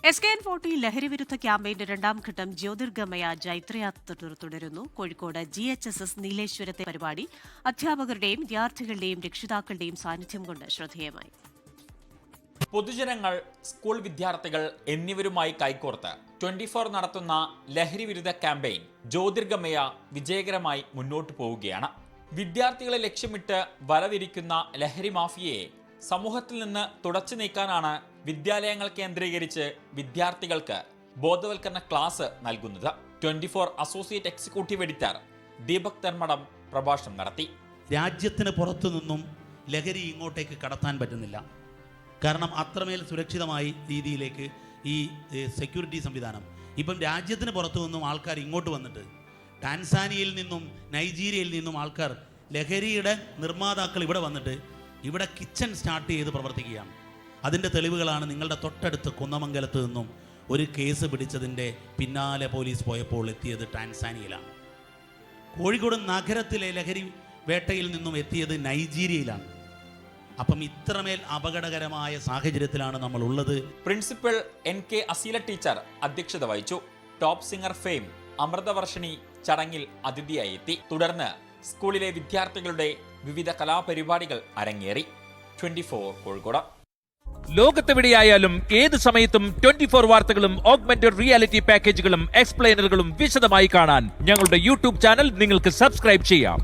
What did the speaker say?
SKN40 ലഹരിവിരുദ്ധ ക്യാമ്പയിന്റെ രണ്ടാം ഘട്ടം ജ്യോതിർഗമയ ജൈത്രയാത്ര തുടരുന്നു. കോഴിക്കോട് GHSS നീലേശ്വരത്തെ പരിപാടി അധ്യാപകരുടെയും വിദ്യാർത്ഥികളുടെയും രക്ഷിതാക്കളുടെയും സാന്നിധ്യം കൊണ്ട് ശ്രദ്ധേയമായി. പൊതുജനങ്ങൾ, സ്കൂൾ വിദ്യാർത്ഥികൾ എന്നിവരുമായി കൈകോർത്ത് 24 നടത്തുന്ന ലഹരിവിരുദ്ധ ക്യാമ്പയിൻ ജ്യോതിർഗമയ വിജയകരമായി മുന്നോട്ടു പോവുകയാണ്. വിദ്യാർത്ഥികളെ ലക്ഷ്യമിട്ട് വലവിരിക്കുന്ന ലഹരി മാഫിയയെ സമൂഹത്തിൽ നിന്ന് തുടച്ചു നീക്കാനാണ് വിദ്യാലയങ്ങൾ കേന്ദ്രീകരിച്ച് വിദ്യാർത്ഥികൾക്ക് ബോധവൽക്കരണ ക്ലാസ് നൽകുന്നത്. 24 associate executive editor Deepak Dharmadam പ്രഭാഷണം നടത്തി. രാജ്യത്തിന് പുറത്തു നിന്നും ലഹരി ഇങ്ങോട്ടേക്ക് കടത്താൻ പറ്റുന്നില്ല. കാരണം അത്രമേൽ സുരക്ഷിതമായി രീതിയിലേക്ക് ഈ സെക്യൂരിറ്റി സംവിധാനം ഇപ്പം രാജ്യത്തിന് പുറത്തു നിന്നും ആൾക്കാർ ഇങ്ങോട്ട് വന്നിട്ട് ടാൻസാനിയയിൽ നിന്നും നൈജീരിയയിൽ നിന്നും ആൾക്കാർ ലഹരിയുടെ നിർമ്മാതാക്കൾ ഇവിടെ വന്നിട്ട് ഇവിടെ കിച്ചൺ സ്റ്റാർട്ട് ചെയ്ത് പ്രവർത്തിക്കുകയാണ്. അതിൻ്റെ തെളിവുകളാണ് നിങ്ങളുടെ തൊട്ടടുത്ത് കുന്നമംഗലത്ത് നിന്നും ഒരു കേസ് പിടിച്ചതിൻ്റെ പിന്നാലെ പോലീസ് പോയപ്പോൾ എത്തിയത് ടാൻസാനിയയിലാണ്. കോഴിക്കോട് നഗരത്തിലെ ലഹരി വേട്ടയിൽ നിന്നും എത്തിയത് നൈജീരിയയിലാണ്. അപ്പം ഇത്രമേൽ അപകടകരമായ സാഹചര്യത്തിലാണ് നമ്മൾ ഉള്ളത്. പ്രിൻസിപ്പൽ NK അസീല ടീച്ചർ അധ്യക്ഷത വഹിച്ചു. ടോപ്പ് സിംഗർ ഫെയിം അമൃതവർഷിണി ചടങ്ങിൽ അതിഥിയായി എത്തി. തുടർന്ന് സ്കൂളിലെ വിദ്യാർത്ഥികളുടെ വിവിധ കലാപരിപാടികൾ അരങ്ങേറി. 24 കോഴിക്കോട്. ലോകത്തെവിടെയായാലും ഏത് സമയത്തും 24 വാർത്തകളും ഓഗ്മെന്റഡ് റിയാലിറ്റി പാക്കേജുകളും എക്സ്പ്ലെയിനറുകളും വിശദമായി കാണാൻ ഞങ്ങളുടെ YouTube ചാനൽ നിങ്ങൾക്ക് സബ്സ്ക്രൈബ് ചെയ്യാം.